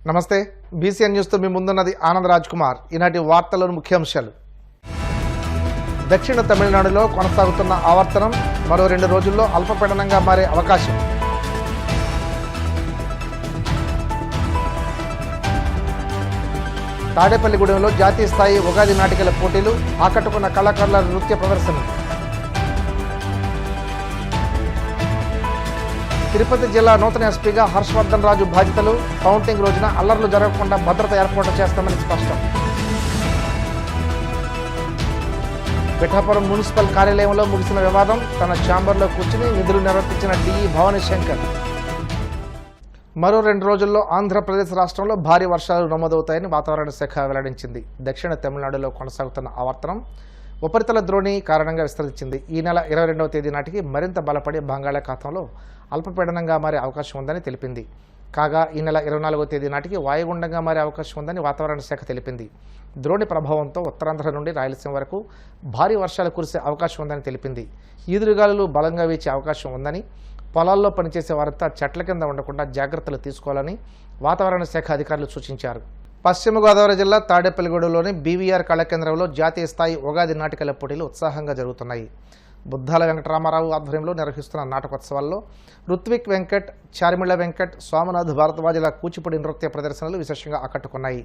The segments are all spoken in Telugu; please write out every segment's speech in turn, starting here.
నమస్తే బీసీఎన్ న్యూస్తో మీ ముందున్నది ఆనంద్ రాజ్ కుమార్. ఈనాటి వార్తల్లోని ముఖ్యాంశాలు. దక్షిణ తమిళనాడులో కొనసాగుతున్న ఆవర్తనం మరో 2 రోజుల్లో అల్పపీడనంగా మారే అవకాశం. తాడేపల్లిగూడెంలో జాతీయ స్థాయి ఉగాది నాటికల పోటీలు, ఆకట్టుకున్న కళాకారుల నృత్య ప్రదర్శన. తిరుపతి జిల్లా నూతన ఎస్పీగా హర్షవర్ధన్ రాజు బాధ్యతలు. కౌంటింగ్ రోజున అల్లర్లు జరగకుండా భద్రత ఏర్పాటు చేస్తామని స్పష్టం. పిఠాపురం మున్సిపల్ కార్యాలయంలో ముగిసిన వివాదం. తన ఛాంబర్లో కూర్చుని విధులు నిర్వర్తించిన డిఈ భవానీ శంకర్. మరో 2 రోజుల్లో ఆంధ్రప్రదేశ్ రాష్ట్రంలో భారీ వర్షాలు నమోదవుతాయని వాతావరణ శాఖ వెల్లడించింది. దక్షిణ తమిళనాడులో కొనసాగుతున్న ఆవర్తనం ఉపరితల ద్రోణి కారణంగా విస్తరించింది. ఈ నెల 22వ తేదీ నాటికి మరింత బలపడి బంగాళాఖాతంలో అల్పపీడనంగా మారే అవకాశం ఉందని తెలిపింది. కాగా ఈ నెల 24వ తేదీ నాటికి వాయుగుండంగా మారే అవకాశం ఉందని వాతావరణ శాఖ తెలిపింది. ద్రోణి ప్రభావంతో ఉత్తరాంధ్ర నుండి రాయలసీమ వరకు భారీ వర్షాలు కురిసే అవకాశం ఉందని తెలిపింది. ఈదురుగాలులు బలంగా వీచే అవకాశం ఉందని, పొలాల్లో పనిచేసే వారంతా చెట్ల కింద ఉండకుండా జాగ్రత్తలు తీసుకోవాలని వాతావరణ శాఖ అధికారులు సూచించారు. పశ్చిమ గోదావరి జిల్లా తాడేపల్లిగూడెంలోని బీవీఆర్ కళాకేంద్రంలో జాతీయ స్థాయి ఉగాది నాటికల పోటీలు ఉత్సాహంగా జరుగుతున్నాయి. బుద్ధాల వెంకటరామారావు ఆధ్వర్యంలో నిర్వహిస్తున్న నాటకోత్సవాల్లో రుత్విక్ వెంకట్, చార్మిళ వెంకట్, సోమనాథ్ భారద్వాజుల కూచిపూడి నృత్య ప్రదర్శనలు విశేషంగా ఆకట్టుకున్నాయి.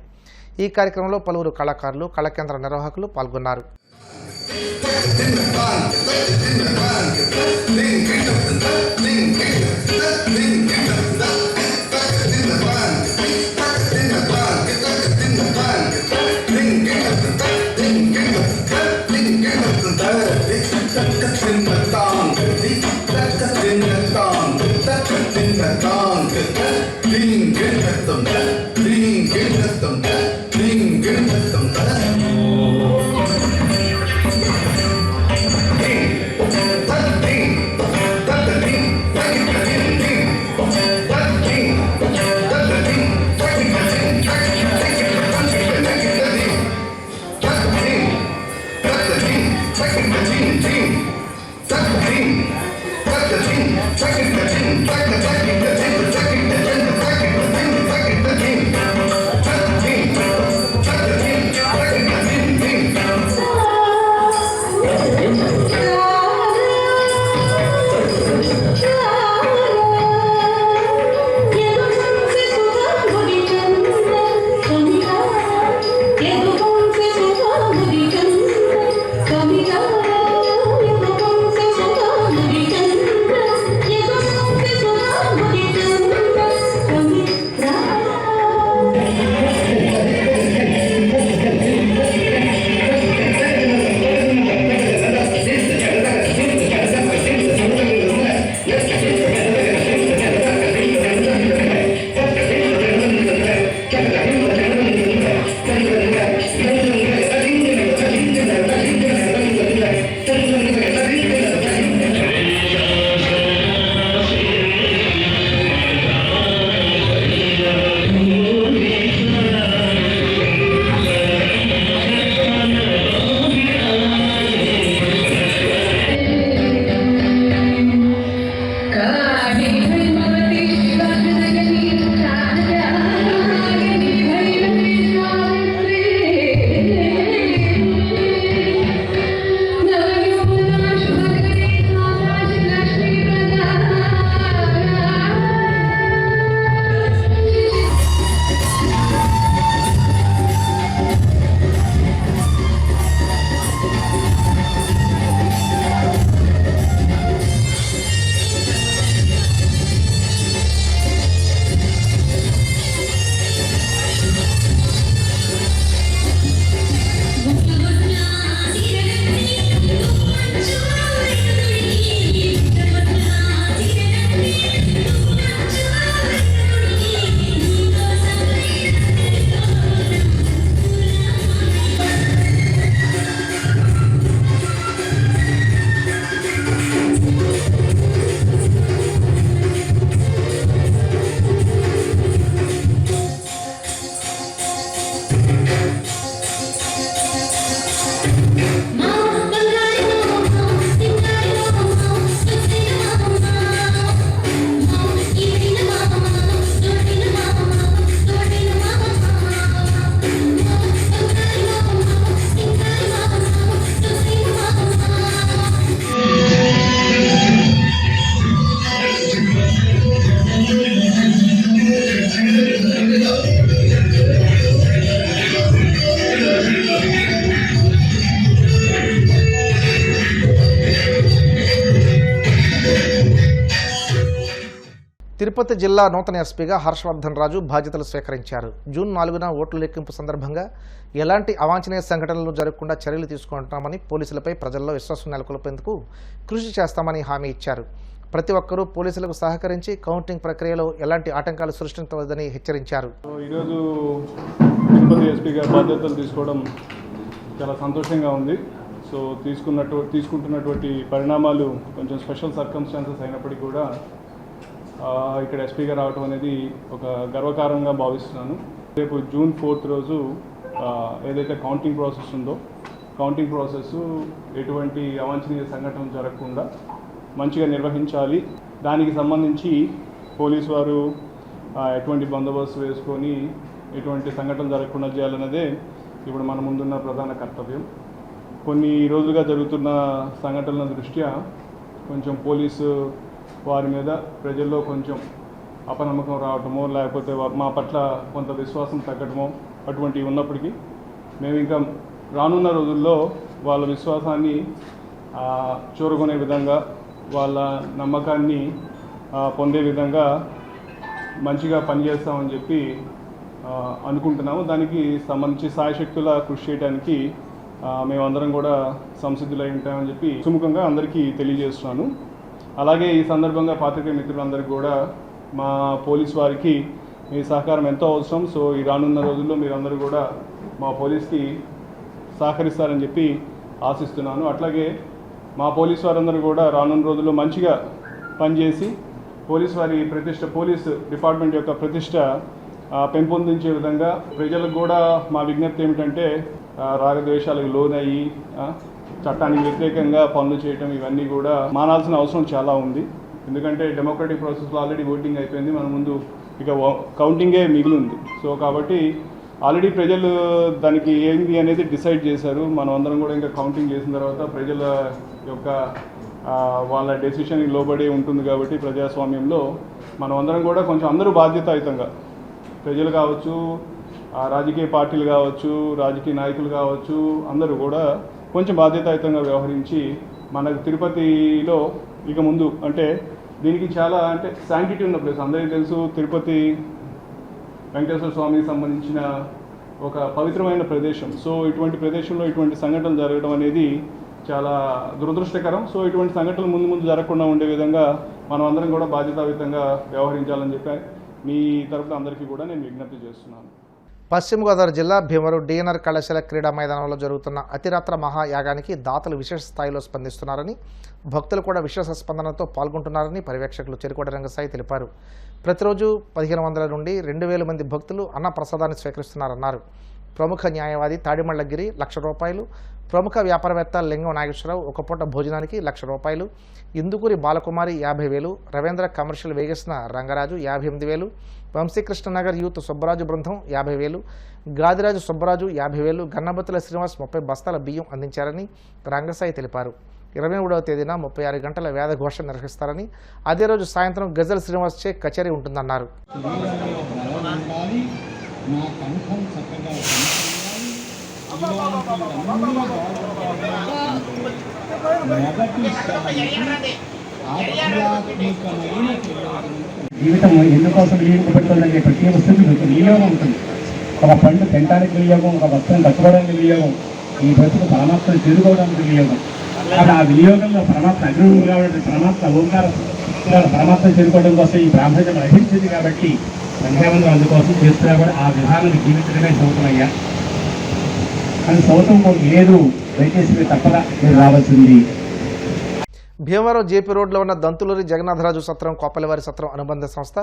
ఈ కార్యక్రమంలో పలువురు కళాకారులు, కళాకేంద్ర నిర్వాహకులు పాల్గొన్నారు. తిరుపతి జిల్లా నూతన ఎస్పీగా హర్షవర్ధన్ రాజు బాధ్యతలు స్వీకరించారు. జూన్ 4న ఓట్ల లెక్కింపు సందర్భంగా ఎలాంటి అవాంఛనీయ సంఘటనలు జరగకుండా చర్యలు తీసుకుంటామని, పోలీసులపై ప్రజల్లో విశ్వాసం నెలకొల్పేందుకు కృషి చేస్తామని హామీ ఇచ్చారు. ప్రతి ఒక్కరూ పోలీసులకు సహకరించి కౌంటింగ్ ప్రక్రియలో ఎలాంటి ఆటంకాలు సృష్టించవద్దని హెచ్చరించారు. ఈరోజు తిరుపతి ఎస్పీగా బాధ్యతలు తీసుకోవడం చాలా సంతోషంగా ఉంది. సో తీసుకుంటున్నటువంటి పరిణామాలు కొంచెం స్పెషల్ సర్కమ్స్టాన్సెస్ అయినప్పటికీ కూడా ఇక్కడ ఎస్పీగా రావడం అనేది ఒక గర్వకారణంగా భావిస్తున్నాను. రేపు జూన్ 4th రోజు ఏదైతే కౌంటింగ్ ప్రాసెస్ ఉందో, కౌంటింగ్ ప్రాసెస్ ఎటువంటి అవాంఛనీయ సంఘటనలు జరగకుండా మంచిగా నిర్వహించాలి. దానికి సంబంధించి పోలీసు వారు ఎటువంటి బందోబస్తు వేసుకొని ఎటువంటి సంఘటనలు జరగకుండా చేయాలన్నదే ఇప్పుడు మన ముందున్న ప్రధాన కర్తవ్యం. కొన్ని రోజులుగా జరుగుతున్న సంఘటనల దృష్ట్యా కొంచెం పోలీసు వారి మీద ప్రజల్లో కొంచెం అపనమ్మకం రావటమో, లేకపోతే మా పట్ల కొంత విశ్వాసం తగ్గటమో అటువంటివి ఉన్నప్పటికీ మేము ఇంకా రానున్న రోజుల్లో వాళ్ళ విశ్వాసాన్ని చూరగొనే విధంగా, వాళ్ళ నమ్మకాన్ని పొందే విధంగా మంచిగా పనిచేస్తామని చెప్పి అనుకుంటున్నాము. దానికి సంబంధించి సాయశక్తులా కృషి చేయడానికి మేమందరం కూడా సంసిద్ధులై ఉంటామని చెప్పి సుముఖంగా అందరికీ తెలియజేస్తున్నాను. అలాగే ఈ సందర్భంగా పాత్రికేయ మిత్రులందరికీ కూడా మా పోలీస్ వారికి మీ సహకారం ఎంతో అవసరం. సో ఈ రానున్న రోజుల్లో మీరందరూ కూడా మా పోలీస్కి సహకరిస్తారని చెప్పి ఆశిస్తున్నాను. అట్లాగే మా పోలీస్ వారందరూ కూడా రానున్న రోజుల్లో మంచిగా పనిచేసి పోలీస్ వారి ప్రతిష్ట, పోలీస్ డిపార్ట్మెంట్ యొక్క ప్రతిష్ట పెంపొందించే విధంగా ప్రజలకు కూడా మా విజ్ఞప్తి ఏమిటంటే రాగద్వేషాలకు లోనయ్యి చట్టానికి వ్యతిరేకంగా పనులు చేయటం ఇవన్నీ కూడా మానాల్సిన అవసరం చాలా ఉంది. ఎందుకంటే డెమోక్రటిక్ ప్రాసెస్లో ఆల్రెడీ ఓటింగ్ అయిపోయింది, మన ముందు ఇక కౌంటింగే మిగిలి ఉంది. సో కాబట్టి ఆల్రెడీ ప్రజలు దానికి ఏంది అనేది డిసైడ్ చేశారు. మనం అందరం కూడా ఇంకా కౌంటింగ్ చేసిన తర్వాత ప్రజల యొక్క వాళ్ళ డెసిషన్కి లోబడి ఉంటుంది. కాబట్టి ప్రజాస్వామ్యంలో మనం అందరం కూడా కొంచెం అందరూ బాధ్యతాయుతంగా, ప్రజలు కావచ్చు, రాజకీయ పార్టీలు కావచ్చు, రాజకీయ నాయకులు కావచ్చు, అందరూ కూడా కొంచెం బాధ్యతాయుతంగా వ్యవహరించి మనకు తిరుపతిలో ఇక ముందు అంటే దీనికి చాలా శాంటిటీ ఉన్న ప్లేస్. అందరికీ తెలుసు, తిరుపతి వెంకటేశ్వర స్వామికి సంబంధించిన ఒక పవిత్రమైన ప్రదేశం. సో ఇటువంటి ప్రదేశంలో ఇటువంటి సంఘటనలు జరగడం అనేది చాలా దురదృష్టకరం. సో ఇటువంటి సంఘటనలు ముందు జరగకుండా ఉండే విధంగా మనం అందరం కూడా బాధ్యతాయుతంగా వ్యవహరించాలని చెప్పి మీ తరఫున అందరికీ కూడా నేను విజ్ఞప్తి చేస్తున్నాను. పశ్చిమ గోదావరి జిల్లా భీమవరం డిఎన్ఆర్ కళాశాల క్రీడా మైదానంలో జరుగుతున్న అతిరాత్ర మహాయాగానికి దాతలు విశేష స్థాయిలో స్పందిస్తున్నారని, భక్తులు కూడా విశేష స్పందనతో పాల్గొంటున్నారని పర్యవేక్షకులు చెరుకోట రంగసాయి తెలిపారు. ప్రతిరోజు 1500 నుండి 2000 మంది భక్తులు అన్న ప్రసాదాన్ని స్వీకరిస్తున్నారన్నారు. ప్రముఖ న్యాయవాది తాడిమళ్లగిరి ₹1,00,000, ప్రముఖ వ్యాపారవేత్త లింగం నాగేశ్వరరావు ఒక పూట భోజనానికి ₹1,00,000, ఇందుకూరి బాలకుమారి 50,000, రవీంద్ర కమర్షియల్ వేగేసిన రంగరాజు 58,000, వంశీకృష్ణనగర్ యూత్ సుబ్బరాజు బృందం 50,000, గాదిరాజు సుబ్బరాజు 50,000, గన్నబతుల శ్రీనివాస్ 30 బస్తాల బియ్యం అందించారని రంగసాయి తెలిపారు. 23వ తేదీన 36 గంటల వేదఘోష నిర్వహిస్తారని, అదే రోజు సాయంత్రం గజల్ శ్రీనివాస్ చే కచేరీ ఉంటుందన్నారు. జీవితం ఎందుకోసం వినియోగపడుతుందంటే ప్రతి వస్తువుకి వినియోగం ఉంటుంది. ఒక పండు తినడానికి వినియోగం, ఒక వస్తువును కట్టుకోవడానికి వినియోగం, ఈ బ్రతుకు పరమాత్మను చేరుకోవడానికి వినియోగం. అది ఆ వినియోగంలో పరమాత్మ అగ్రహం కాబట్టి పరమాత్మ ఓంకారం పరమాత్మ చేరుకోవడం కోసం ఈ బ్రాహ్మణ్యం లభించింది. కాబట్టి సంధ్యావందనం అందుకోసం చేస్తున్నా కూడా ఆ విధానాన్ని జీవించడమే సౌతమయ్యా అని సౌతం లేదు. దయచేసి మీరు తప్పగా మీరు రావాల్సింది. భీమవరం జేపీ రోడ్లో ఉన్న దంతులూరి జగన్నాథరాజు సత్రం, కోపలివారి సత్రం అనుబంధ సంస్థ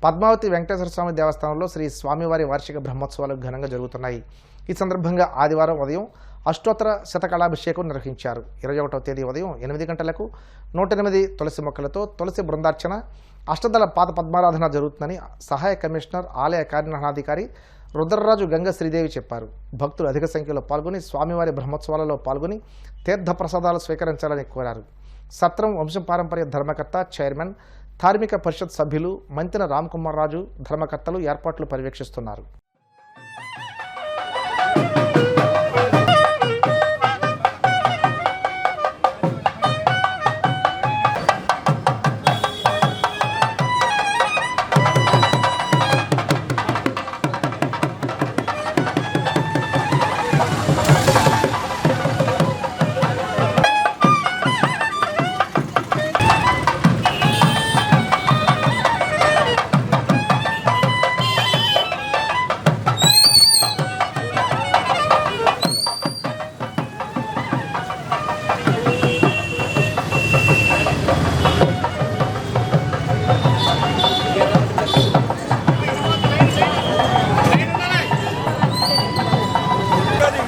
పద్మావతి వెంకటేశ్వర స్వామి దేవస్థానంలో శ్రీ స్వామివారి వార్షిక బ్రహ్మోత్సవాలు ఘనంగా జరుగుతున్నాయి. ఈ సందర్భంగా ఆదివారం ఉదయం అష్టోత్తర శతకళాభిషేకం నిర్వహించారు. 21వ తేదీ ఉదయం 8 గంటలకు 108 తులసి మొక్కలతో తులసి బృందార్చన, అష్టదళ పాద పద్మారాధన జరుగుతుందని సహాయ కమిషనర్, ఆలయ కార్యనిర్వహణాధికారి రుద్రరాజు గంగ శ్రీదేవి చెప్పారు. భక్తులు అధిక సంఖ్యలో పాల్గొని స్వామివారి బ్రహ్మోత్సవాలలో పాల్గొని తీర్థ ప్రసాదాలు స్వీకరించాలని కోరారు. సత్రం వంశపారంపర్య ధర్మకర్త, చైర్మన్, ధార్మిక పరిషత్ సభ్యులు మంతెన రామ్కుమార్ రాజు, ధర్మకర్తలు ఏర్పాట్లు పర్యవేక్షిస్తున్నారు.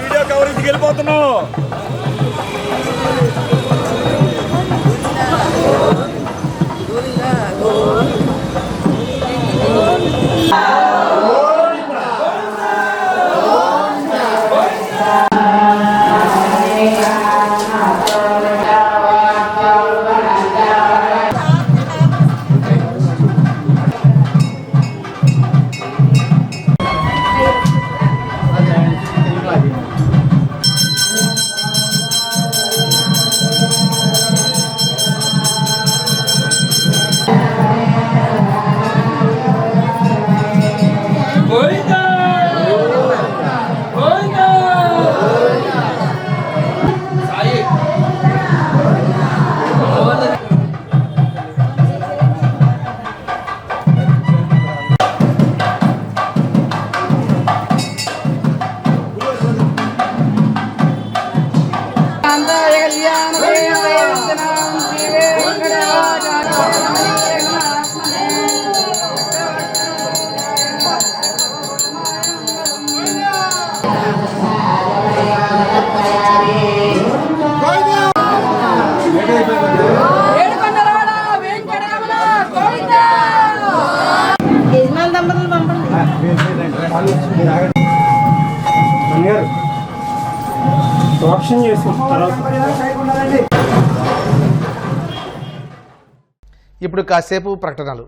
వీడియో కవరేజ్కి వెళ్ళిపోతున్నావు. ఇప్పుడు కాసేపు ప్రకటనలు.